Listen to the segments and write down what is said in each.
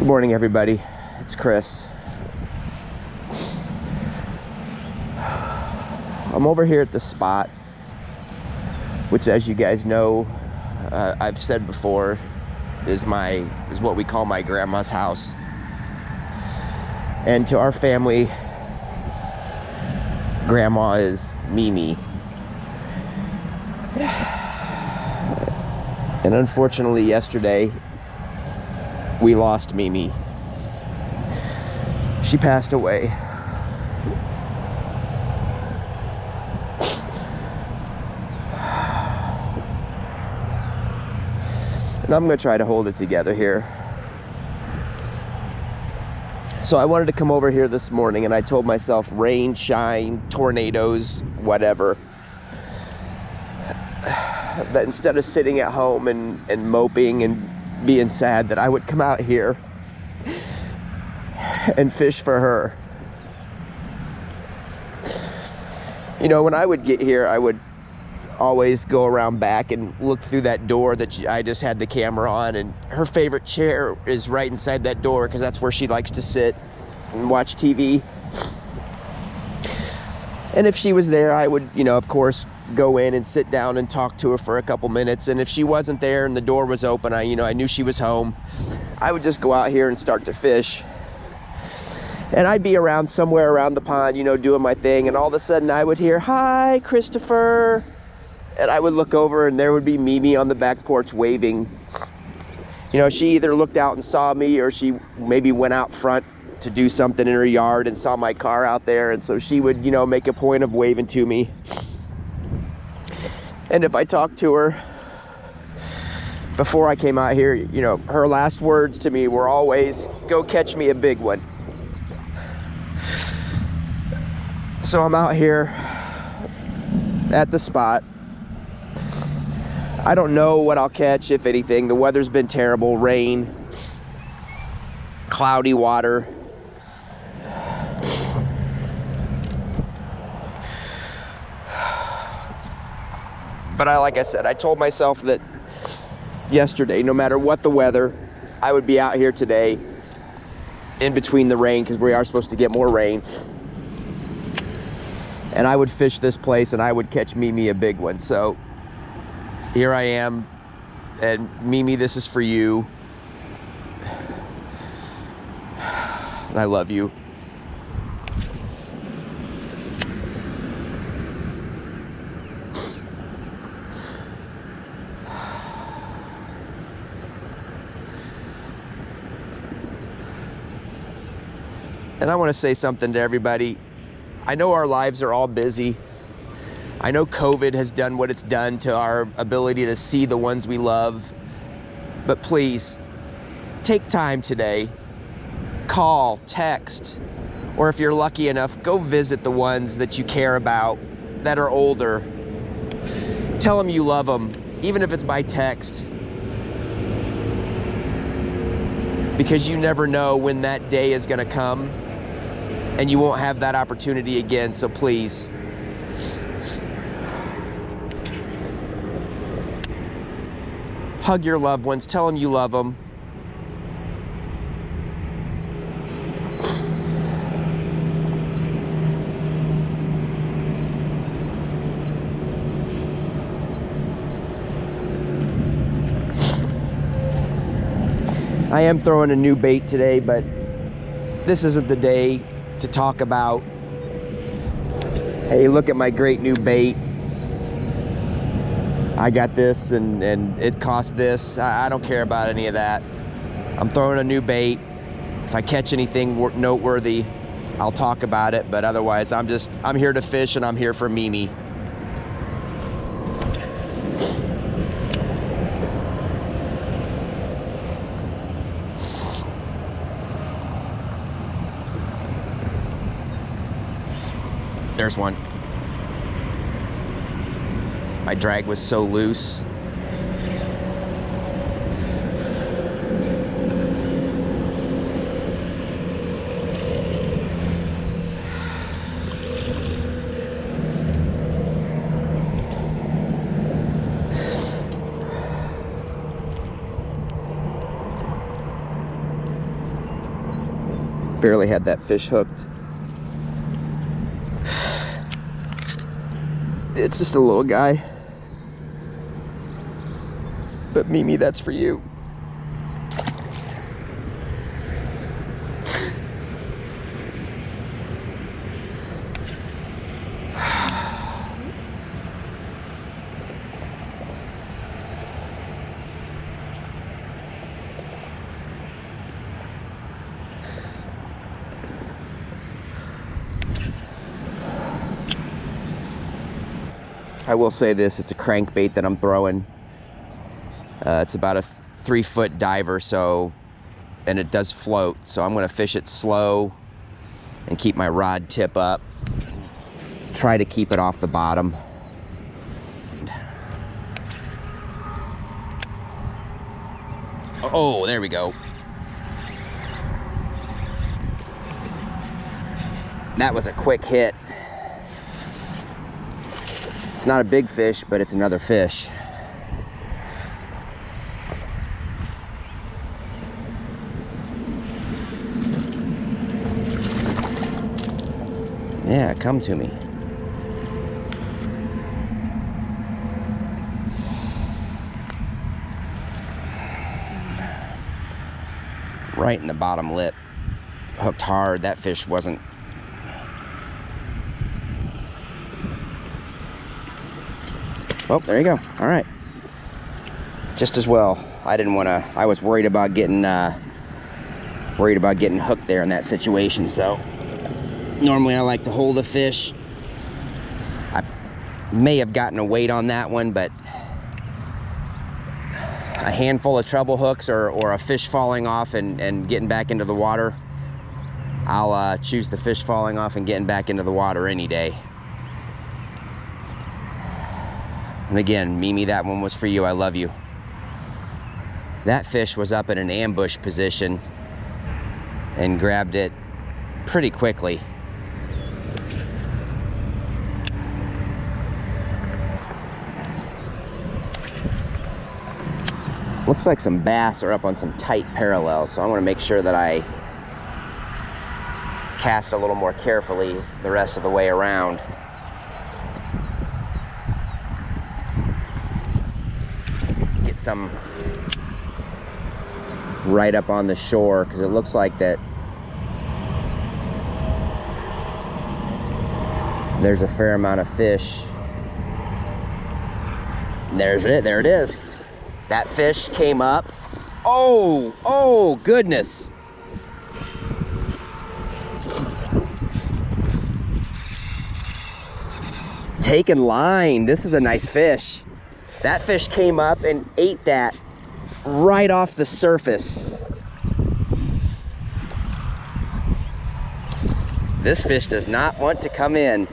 Good morning, everybody. It's Chris. I'm over here at the spot, which, as you guys know, I've said before, is what we call my grandma's house. And to our family, Grandma is Mimi. And unfortunately, yesterday, we lost Mimi. She passed away. And I'm gonna try to hold it together here. So I wanted to come over here this morning, and I told myself rain, shine, tornadoes, whatever, that instead of sitting at home and moping and being sad, that I would come out here and fish for her. You know, when I would get here, I would always go around back and look through that door that I just had the camera on, and her favorite chair is right inside that door because that's where she likes to sit and watch TV. And if she was there, I would, of course, go in and sit down and talk to her for a couple minutes. And if she wasn't there and the door was open, I knew she was home, I would just go out here and start to fish. And I'd be around somewhere around the pond, doing my thing, and all of a sudden I would hear, "Hi, Christopher." And I would look over and there would be Mimi on the back porch waving. She either looked out and saw me, or she maybe went out front to do something in her yard and saw my car out there, and so she would, make a point of waving to me. And if I talked to her before I came out here, her last words to me were always, "Go catch me a big one." So I'm out here at the spot. I don't know what I'll catch, if anything. The weather's been terrible. Rain, cloudy water. But like I said, I told myself that yesterday, no matter what the weather, I would be out here today in between the rain, because we are supposed to get more rain. And I would fish this place and I would catch Mimi a big one. So here I am, and Mimi, this is for you. And I love you. And I want to say something to everybody. I know our lives are all busy. I know COVID has done what it's done to our ability to see the ones we love. But please, take time today. Call, text, or if you're lucky enough, go visit the ones that you care about that are older. Tell them you love them, even if it's by text. Because you never know when that day is going to come, and you won't have that opportunity again. So please, hug your loved ones. Tell them you love them. I am throwing a new bait today, but this isn't the day to talk about, hey, look at my great new bait. I got this and it cost this. I don't care about any of that. I'm throwing a new bait. If I catch anything noteworthy, I'll talk about it, but otherwise I'm here to fish, and I'm here for Mimi. There's one. My drag was so loose. Barely had that fish hooked. It's just a little guy. But Mimi, that's for you. I will say this, it's a crankbait that I'm throwing. It's about a 3-foot diver, so, and it does float, so I'm gonna fish it slow and keep my rod tip up. Try to keep it off the bottom. Oh, there we go. That was a quick hit. It's not a big fish, but it's another fish. Yeah, come to me. Right in the bottom lip. Hooked hard. That fish wasn't. Oh, there you go. All right. Just as well. I didn't want to. I was worried about getting hooked there in that situation. So normally I like to hold a fish. I may have gotten a weight on that one, but a handful of treble hooks or a fish falling off and getting back into the water, I'll choose the fish falling off and getting back into the water any day. And again, Mimi, that one was for you. I love you. That fish was up in an ambush position and grabbed it pretty quickly. Looks like some bass are up on some tight parallels, so I want to make sure that I cast a little more carefully the rest of the way around. Get some right up on the shore, because it looks like that there's a fair amount of fish. There's it. There it is. That fish came up. Oh goodness. Taking line. This is a nice fish. That fish came up and ate that right off the surface. This fish does not want to come in.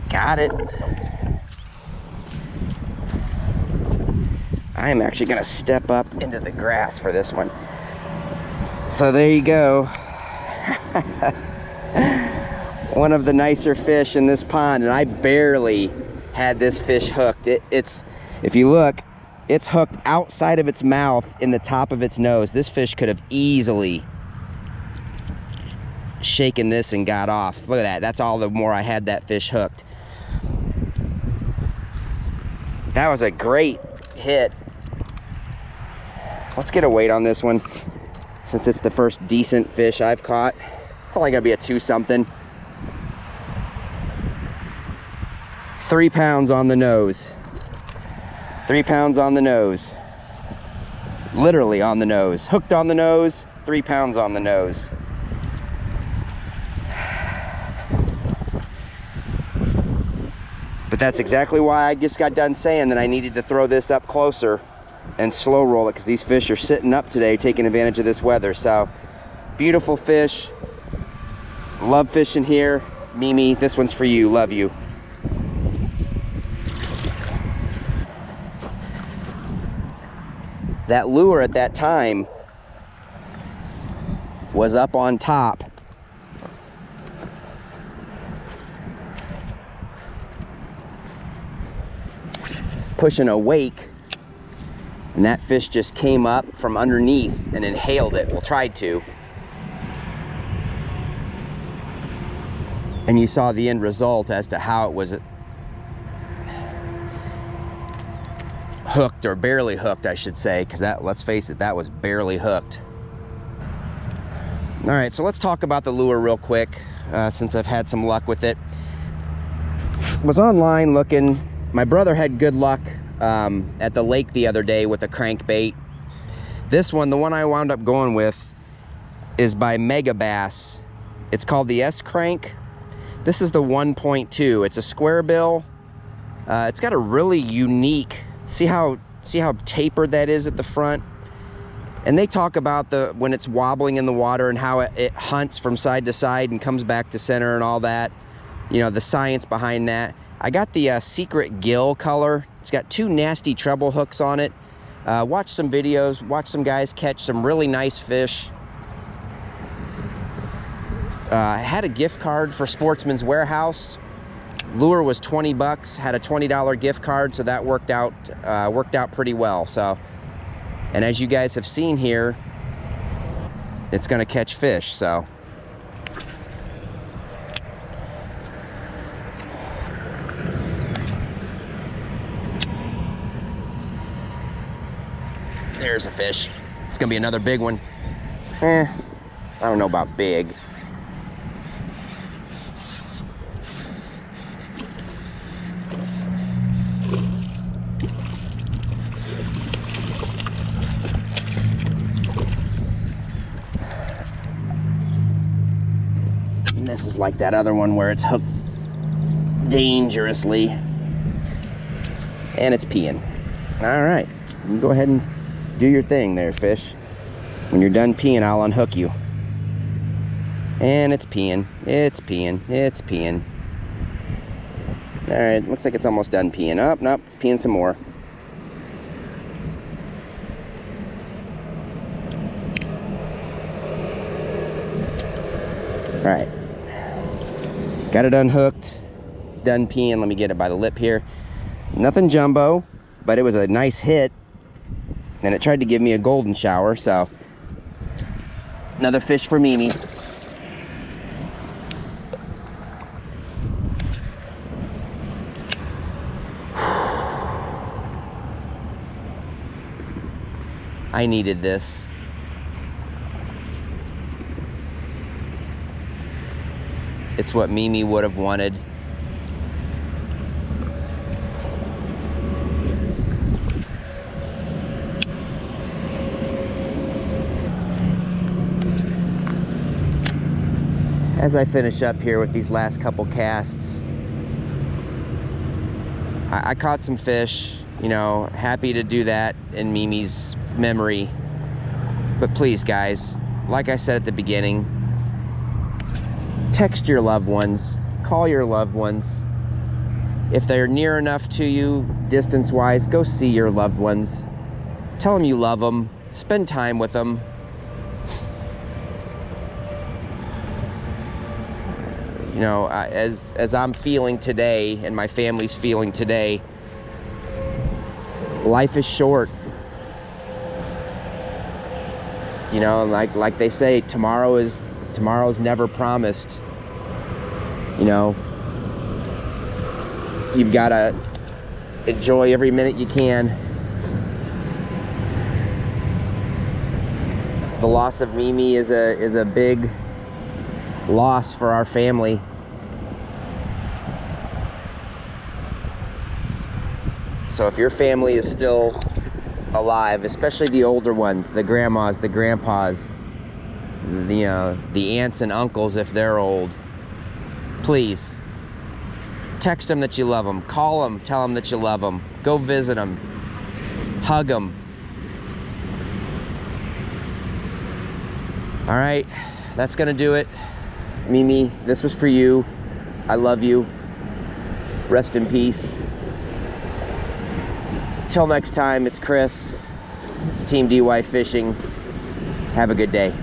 Got it. I am actually gonna step up into the grass for this one. So there you go. One of the nicer fish in this pond, and I barely had this fish hooked. It's, if you look, it's hooked outside of its mouth in the top of its nose. This fish could have easily shaken this and got off. Look at that. That's all the more I had that fish hooked. That was a great hit. Let's get a weight on this one, since it's the first decent fish I've caught. It's only gonna be a 2-something. 3 pounds on the nose. 3 pounds on the nose. Literally on the nose. Hooked on the nose, 3 pounds on the nose. But that's exactly why I just got done saying that I needed to throw this up closer and slow roll it, because these fish are sitting up today taking advantage of this weather. So beautiful fish. Love fishing here. Mimi, this one's for you. Love you. That lure at that time was up on top. Pushing a wake And that fish just came up from underneath and inhaled it. Well, tried to. And you saw the end result as to how it was hooked, or barely hooked, I should say, because that, let's face it, that was barely hooked. All right, so let's talk about the lure real quick, since I've had some luck with it. Was online looking. My brother had good luck at the lake the other day with a crankbait. This one, the one I wound up going with, is by Megabass. It's called the S-Crank. This is the 1.2. It's a square bill. It's got a really unique, see how tapered that is at the front? And they talk about when it's wobbling in the water and how it hunts from side to side and comes back to center and all that. You know, the science behind that. I got the Secret Gill color. It's got 2 nasty treble hooks on it. Watch some videos, watch some guys catch some really nice fish. I had a gift card for Sportsman's Warehouse. Lure was 20 bucks, had a $20 gift card, so that worked out pretty well. So, and as you guys have seen here, it's gonna catch fish, so. There's a fish. It's gonna be another big one. I don't know about big. And this is like that other one where it's hooked dangerously. And it's peeing. All right, you can go ahead and do your thing there, fish. When you're done peeing, I'll unhook you. And it's peeing, it's peeing, it's peeing. All right, looks like it's almost done peeing. Oh, nope, it's peeing some more. All right, got it unhooked. It's done peeing. Let me get it by the lip here. Nothing jumbo, but it was a nice hit. And it tried to give me a golden shower, so another fish for Mimi. I needed this. It's what Mimi would have wanted. As I finish up here with these last couple casts, I caught some fish, you know, happy to do that in Mimi's memory. But please, guys, like I said at the beginning, text your loved ones, call your loved ones. If they're near enough to you, distance-wise, go see your loved ones. Tell them you love them, spend time with them. You know, as I'm feeling today and my family's feeling today, life is short. You know, like they say, tomorrow's never promised. You know, you've got to enjoy every minute you can. The loss of Mimi is a big loss for our family. So if your family is still alive, especially the older ones, the grandmas, the grandpas, the aunts and uncles if they're old, please text them that you love them, call them, tell them that you love them, go visit them, hug them. All right, that's gonna do it. Mimi, this was for you. I love you. Rest in peace. Till next time, it's Chris. It's Team DY Fishing. Have a good day.